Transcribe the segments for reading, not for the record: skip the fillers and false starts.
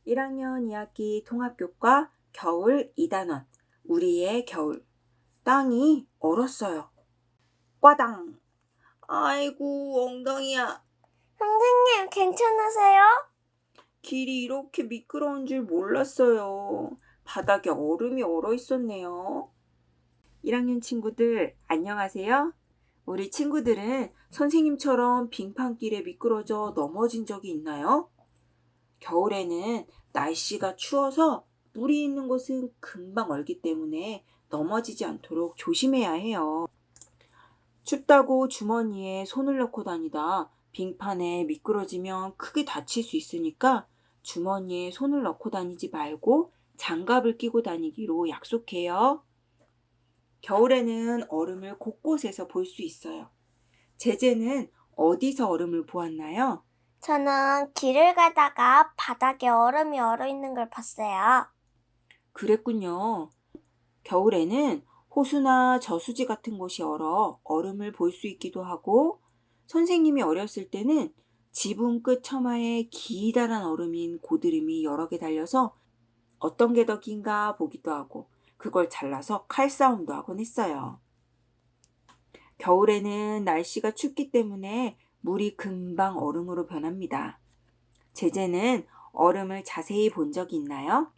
1학년 2학기 통합교과 겨울 2단원 우리의 겨울. 땅이 얼었어요. 꽈당. 아이고 엉덩이야. 선생님, 괜찮으세요? 길이 이렇게 미끄러운 줄 몰랐어요. 바닥에 얼음이 얼어 있었네요. 1학년 친구들 안녕하세요. 우리 친구들은 선생님처럼 빙판길에 미끄러져 넘어진 적이 있나요? 겨울에는 날씨가 추워서 물이 있는 곳은 금방 얼기 때문에 넘어지지 않도록 조심해야 해요. 춥다고 주머니에 손을 넣고 다니다 빙판에 미끄러지면 크게 다칠 수 있으니까 주머니에 손을 넣고 다니지 말고 장갑을 끼고 다니기로 약속해요. 겨울에는 얼음을 곳곳에서 볼 수 있어요. 제재는 어디서 얼음을 보았나요? 저는 길을 가다가 바닥에 얼음이 얼어 있는 걸 봤어요. 그랬군요. 겨울에는 호수나 저수지 같은 곳이 얼어 얼음을 볼 수 있기도 하고, 선생님이 어렸을 때는 지붕 끝 처마에 기다란 얼음인 고드름이 여러 개 달려서 어떤 게 더 긴가 보기도 하고, 그걸 잘라서 칼싸움도 하곤 했어요. 겨울에는 날씨가 춥기 때문에 물이 금방 얼음으로 변합니다. 제재는 얼음을 자세히 본 적이 있나요?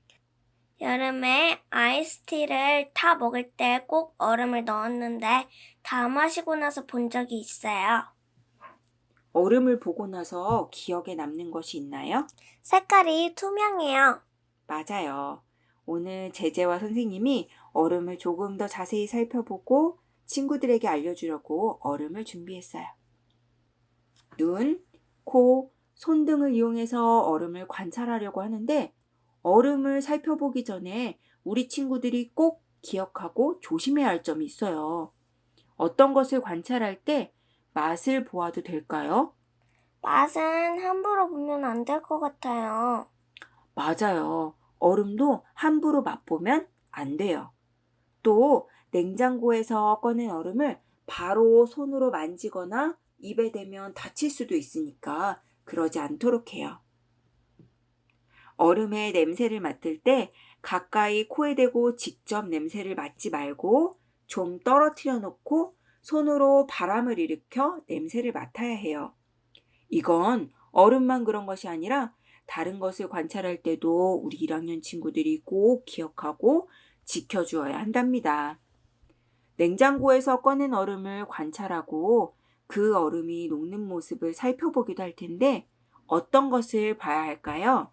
여름에 아이스티를 타 먹을 때 꼭 얼음을 넣었는데 다 마시고 나서 본 적이 있어요. 얼음을 보고 나서 기억에 남는 것이 있나요? 색깔이 투명해요. 맞아요. 오늘 제재와 선생님이 얼음을 조금 더 자세히 살펴보고 친구들에게 알려주려고 얼음을 준비했어요. 눈, 코, 손 등을 이용해서 얼음을 관찰하려고 하는데, 얼음을 살펴보기 전에 우리 친구들이 꼭 기억하고 조심해야 할 점이 있어요. 어떤 것을 관찰할 때 맛을 보아도 될까요? 맛은 함부로 보면 안 될 것 같아요. 맞아요. 얼음도 함부로 맛보면 안 돼요. 또 냉장고에서 꺼낸 얼음을 바로 손으로 만지거나 입에 대면 다칠 수도 있으니까 그러지 않도록 해요. 얼음의 냄새를 맡을 때 가까이 코에 대고 직접 냄새를 맡지 말고 좀 떨어뜨려 놓고 손으로 바람을 일으켜 냄새를 맡아야 해요. 이건 얼음만 그런 것이 아니라 다른 것을 관찰할 때도 우리 1학년 친구들이 꼭 기억하고 지켜주어야 한답니다. 냉장고에서 꺼낸 얼음을 관찰하고 그 얼음이 녹는 모습을 살펴보기도 할 텐데 어떤 것을 봐야 할까요?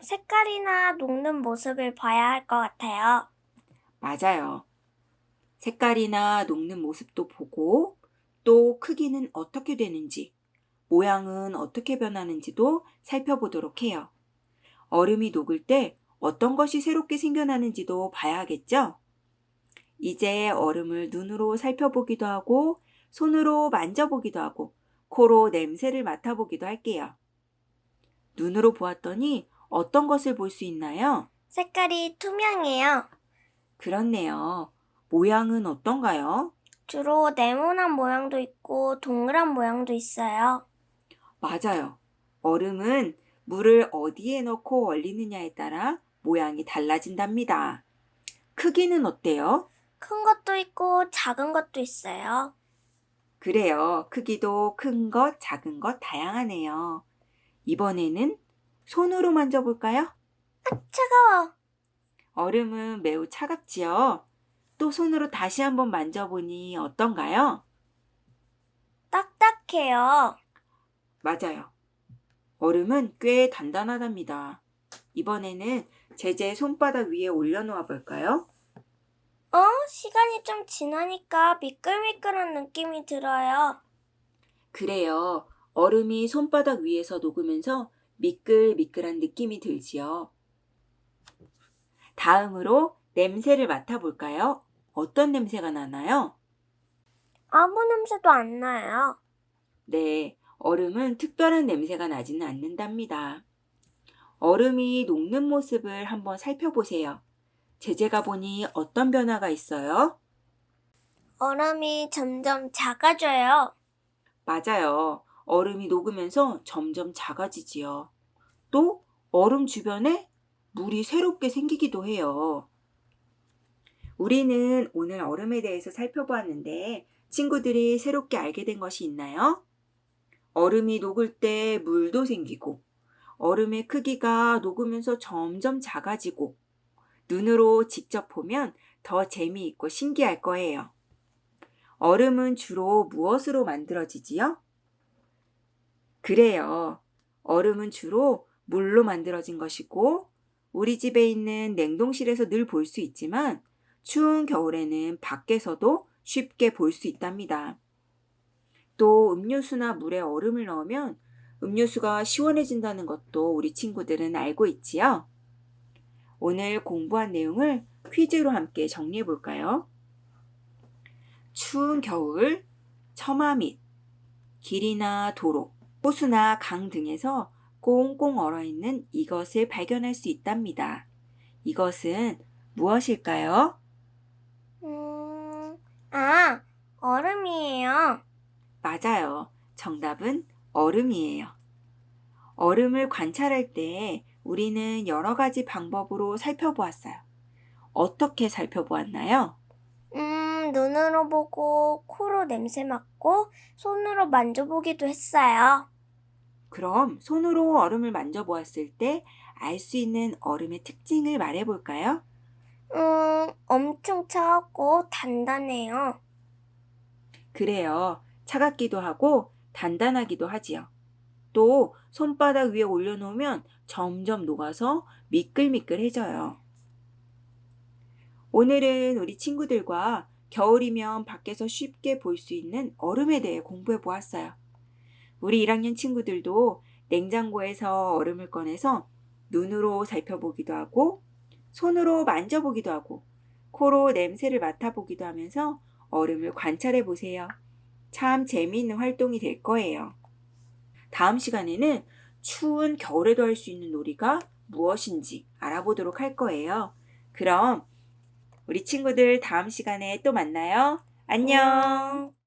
색깔이나 녹는 모습을 봐야 할 것 같아요. 맞아요. 색깔이나 녹는 모습도 보고 또 크기는 어떻게 되는지, 모양은 어떻게 변하는지도 살펴보도록 해요. 얼음이 녹을 때 어떤 것이 새롭게 생겨나는지도 봐야겠죠? 이제 얼음을 눈으로 살펴보기도 하고 손으로 만져보기도 하고 코로 냄새를 맡아보기도 할게요. 눈으로 보았더니 어떤 것을 볼 수 있나요? 색깔이 투명해요. 그렇네요. 모양은 어떤가요? 주로 네모난 모양도 있고 동그란 모양도 있어요. 맞아요. 얼음은 물을 어디에 넣고 얼리느냐에 따라 모양이 달라진답니다. 크기는 어때요? 큰 것도 있고 작은 것도 있어요. 그래요. 크기도 큰 것, 작은 것 다양하네요. 이번에는 손으로 만져볼까요? 차가워. 얼음은 매우 차갑지요. 또 손으로 다시 한번 만져보니 어떤가요? 딱딱해요. 맞아요. 얼음은 꽤 단단하답니다. 이번에는 제제 손바닥 위에 올려놓아 볼까요? 시간이 좀 지나니까 미끌미끌한 느낌이 들어요. 그래요. 얼음이 손바닥 위에서 녹으면서 미끌미끌한 느낌이 들지요. 다음으로 냄새를 맡아볼까요? 어떤 냄새가 나나요? 아무 냄새도 안 나요. 네, 얼음은 특별한 냄새가 나지는 않는답니다. 얼음이 녹는 모습을 한번 살펴보세요. 제제가 보니 어떤 변화가 있어요? 얼음이 점점 작아져요. 맞아요. 얼음이 녹으면서 점점 작아지지요. 또 얼음 주변에 물이 새롭게 생기기도 해요. 우리는 오늘 얼음에 대해서 살펴보았는데 친구들이 새롭게 알게 된 것이 있나요? 얼음이 녹을 때 물도 생기고 얼음의 크기가 녹으면서 점점 작아지고 눈으로 직접 보면 더 재미있고 신기할 거예요. 얼음은 주로 무엇으로 만들어지지요? 그래요. 얼음은 주로 물로 만들어진 것이고 우리 집에 있는 냉동실에서 늘 볼 수 있지만 추운 겨울에는 밖에서도 쉽게 볼 수 있답니다. 또 음료수나 물에 얼음을 넣으면 음료수가 시원해진다는 것도 우리 친구들은 알고 있지요? 오늘 공부한 내용을 퀴즈로 함께 정리해 볼까요? 추운 겨울, 처마 밑, 길이나 도로, 호수나 강 등에서 꽁꽁 얼어있는 이것을 발견할 수 있답니다. 이것은 무엇일까요? 아, 얼음이에요. 맞아요. 정답은 얼음이에요. 얼음을 관찰할 때 우리는 여러 가지 방법으로 살펴보았어요. 어떻게 살펴보았나요? 눈으로 보고, 코로 냄새 맡고, 손으로 만져보기도 했어요. 그럼 손으로 얼음을 만져보았을 때 알 수 있는 얼음의 특징을 말해볼까요? 엄청 차갑고 단단해요. 그래요. 차갑기도 하고 단단하기도 하지요. 또 손바닥 위에 올려놓으면 점점 녹아서 미끌미끌해져요. 오늘은 우리 친구들과 겨울이면 밖에서 쉽게 볼 수 있는 얼음에 대해 공부해 보았어요. 우리 1학년 친구들도 냉장고에서 얼음을 꺼내서 눈으로 살펴보기도 하고 손으로 만져보기도 하고 코로 냄새를 맡아보기도 하면서 얼음을 관찰해 보세요. 참 재미있는 활동이 될 거예요. 다음 시간에는 추운 겨울에도 할 수 있는 놀이가 무엇인지 알아보도록 할 거예요. 그럼 우리 친구들 다음 시간에 또 만나요. 안녕.